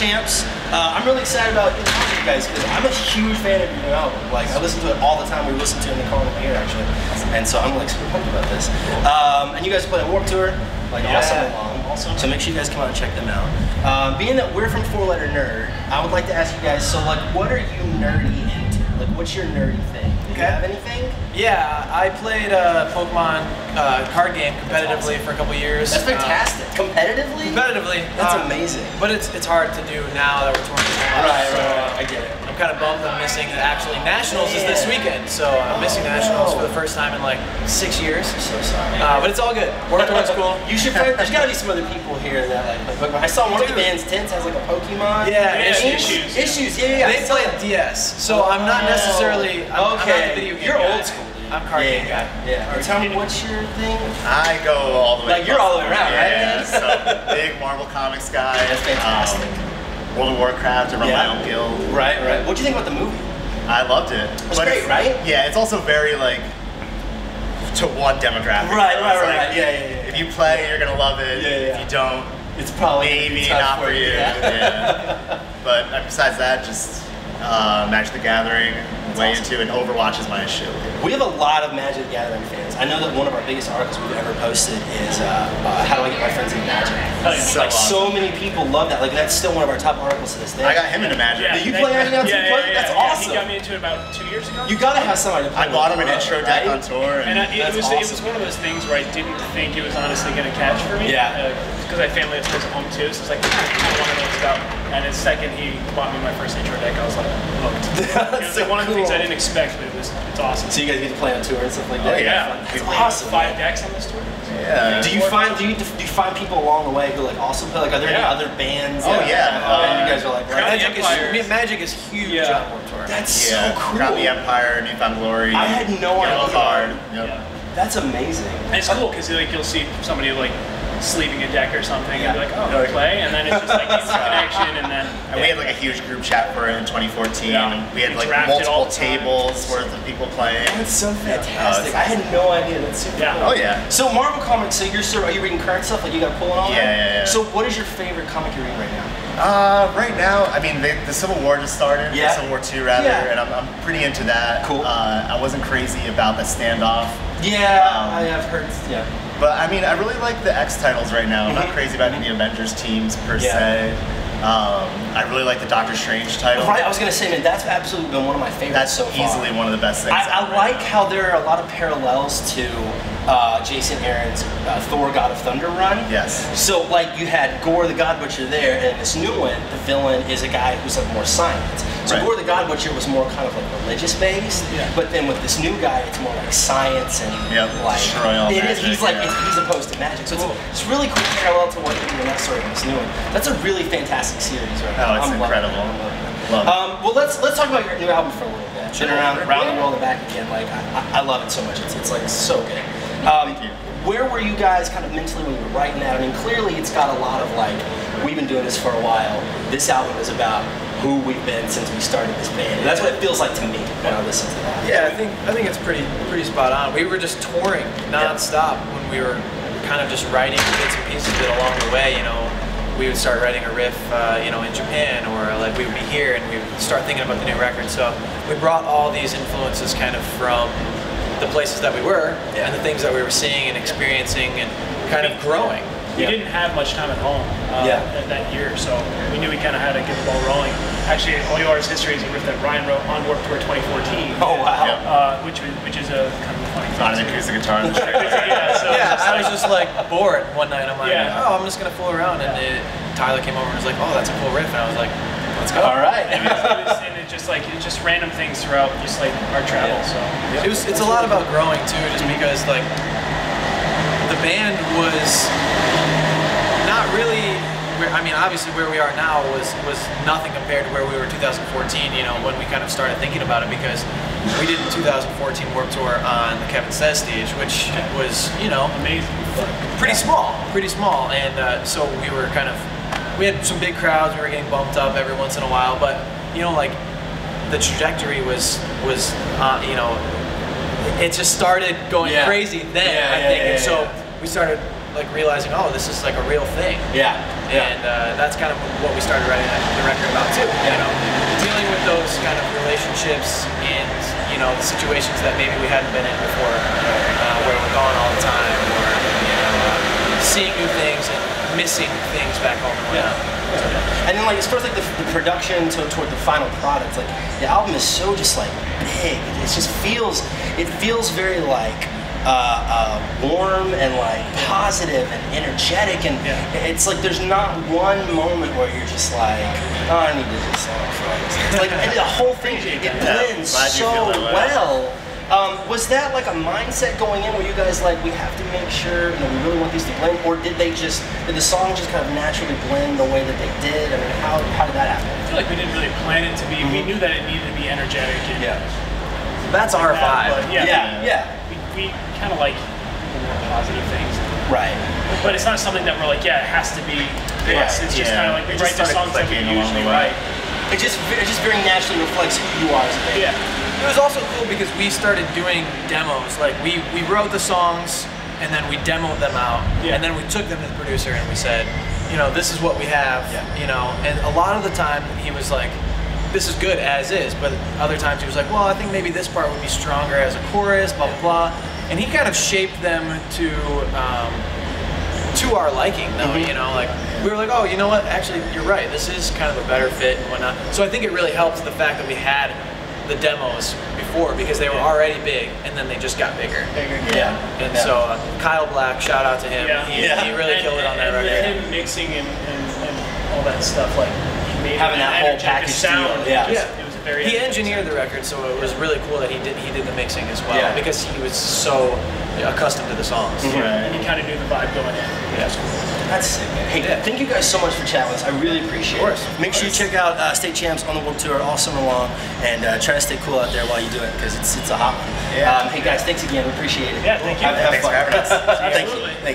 Champs. I'm really excited about getting to you guys because I'm a huge fan of your new album. Like, I listen to it all the time. We listen to it in the car on the here, actually. And so I'm like super pumped about this. And you guys play a Warped Tour like all summer long. Awesome. So make sure you guys come out and check them out. Being that we're from 4 Letter Nerd, I would like to ask you guys, so like, what are you nerdy into? Like, what's your nerdy thing? Do you have anything? Yeah, I played Pokemon card game competitively for a couple years. That's fantastic. Competitively? Competitively. That's amazing. But it's hard to do now that we're touring so much. Right. I get it. I'm kind of bummed I'm missing actually Nationals is this weekend, so I'm missing Nationals for the first time in like 6 years. I'm so sorry. But it's all good. Warped Tour's cool. You should play. There's gotta be some other people here that like Pokemon. I saw one of the band's tents has like a Pokemon. Yeah, Issues. Yeah. They play DS, so I'm not necessarily. I'm not the video game You're guy. old school. I'm card game guy. Yeah. Tell me, what's your thing? I go all the way. Like, you're all the way around, right? Yeah, so big Marvel Comics guy. That's fantastic. World of Warcraft, I run my own guild. Right. What'd you think about the movie? I loved it. It's great, right? Yeah, it's also very like to one demographic. Right. Yeah. If you play, you're gonna love it. Yeah. If you don't, it's probably maybe not for you. Yeah. But besides that, just Magic the Gathering, way into, and Overwatch is my shit. We have a lot of Magic the Gathering fans. I know that one of our biggest articles we've ever posted is how do I get my friends into Magic? So many people love that. Like, that's still one of our top articles to this day. I got him into Magic. Did you play Magic now too? That's awesome. He got me into it about 2 years ago. You gotta have somebody to play. I bought him an intro deck on tour, and it was one of those things where I didn't think it was honestly going to catch for me. Yeah. Because I have family that plays at home too, so it's like, I want to know what's about. And the second he bought me my first intro deck, I was like, hooked. It was like one of the things I didn't expect, but it's awesome. So you guys get to play on tour and stuff like that? Oh yeah. That's awesome. 5 decks on this tour. Yeah. Do you find people along the way who like also play? Like, are there any other bands? Oh yeah. You guys are like, Magic is huge on Warped Tour. That's so cool. Crown the Empire, Newfound Glory. I had no idea. Card. Yep. That's amazing. And it's cool because like you'll see somebody like sleeving a deck or something and be like, oh, play, and then it's just like instant connection, and then. And we had like a huge group chat for it in 2014. Yeah. And we had like Interacted all multiple the time. tables worth of people playing. That's so fantastic. I had no idea. That's super cool. Oh yeah. So Marvel Comics, so are you reading current stuff? Like, you got to pull it on? Yeah. So what is your favorite comic you're reading right now? Right now, I mean, the Civil War just started. Yeah. Civil War 2 rather, and I'm pretty into that. Cool. I wasn't crazy about the standoff. Yeah, I have heard. Yeah. But I mean, I really like the X titles right now. I'm not crazy about any Avengers teams per se. I really like the Doctor Strange title. Right, I was gonna say, man, that's absolutely been one of my favorites so far. That's easily one of the best things. I like how there are a lot of parallels to Jason Aaron's Thor: God of Thunder run. Yes. So like you had Gore the God Butcher there, and this new one, the villain is a guy who's like more science. So Gore the God Butcher was more kind of like religious based, but then with this new guy, it's more like science and like destroy all magic. He's like he's opposed to magic. So it's really cool parallel to what you're doing next story in this new one. That's a really fantastic series, right? Oh, it's incredible. Love it. Well, let's talk about your new album for a little bit. Been around the world and back again. Like I love it so much. It's like so good. Thank you. Where were you guys kind of mentally when you were writing that? I mean, clearly it's got a lot of like, we've been doing this for a while. This album is about who we've been since we started this band. And that's what it feels like to me when I listen to that. Yeah, I think it's pretty spot on. We were just touring nonstop when we were kind of just writing bits and pieces of it along the way. You know, we would start writing a riff, in Japan, or like we would be here and we would start thinking about the new record. So we brought all these influences kind of from the places that we were and the things that we were seeing and experiencing and kind of growing. We didn't have much time at home that year, so we knew we kind of had to get the ball rolling. Actually, All Yours History is a riff that Ryan wrote on Warped Tour 2014. Oh wow! Which is a kind of a funny thing. On an acoustic guitar on the street. I was just like bored one night. I'm like, oh, I'm just gonna fool around, and Tyler came over and was like, oh, that's a cool riff, and I was like, let's go. All right. And it's just random things throughout just like our travel. So it's a lot about growing too, just because like the band was not really. I mean, obviously where we are now was nothing compared to where we were in 2014. You know, when we kind of started thinking about it, because we did the 2014 Warped Tour on the Kevin Says stage, which was amazing, pretty small, and so we had some big crowds. We were getting bumped up every once in a while, but like the trajectory was it just started going crazy then. I think, and so we started like realizing, oh, this is like a real thing. Yeah. And that's kind of what we started writing the record about too. You know, dealing with those kind of relationships and the situations that maybe we hadn't been in before, where we're gone all the time, or seeing new things and missing things back home. And then like as far as like the production toward the final product, like the album is so just like big. It just feels very like warm and like positive and energetic, and it's like there's not one moment where you're just like, oh, I need to do something for all this. It's like and the whole thing it blends so well. Was that like a mindset going in where you guys like, we have to make sure, we really want these to blend, or did the song just kind of naturally blend the way that they did? I mean, how did that happen? I feel like we didn't really plan it to be. We knew that it needed to be energetic. And That's our vibe. We kind of like more positive things. Right. But it's not something that we're like, it has to be this. It's just kind of like we write the songs that we usually write. It just very naturally reflects who you are as a band. It was also cool because we started doing demos. Like we wrote the songs and then we demoed them out, and then we took them to the producer and we said, this is what we have, and a lot of the time he was like, this is good as is, but other times he was like, well, I think maybe this part would be stronger as a chorus, blah, blah, blah. And he kind of shaped them to our liking though, like we were like, oh, you know what, actually you're right, this is kind of a better fit and whatnot. So I think it really helped the fact that we had the demos before, because they were already big and then they just got bigger. And so Kyle Black, shout out to him. He really killed it on that record. And him mixing and all that stuff, like he made having that whole package sound. It was very. He engineered the record, so it was really cool that he did the mixing as well, because he was so accustomed to the songs. And he kind of knew the vibe going in. That's sick, man. Hey, thank you guys so much for chatting with us. I really appreciate it. Make sure you check out State Champs on the World Tour all summer long, and try to stay cool out there while you do it, because it's a hot one. Hey guys, thanks again. We appreciate it. Yeah, thank you. Have fun. Thanks for having us. Thank you.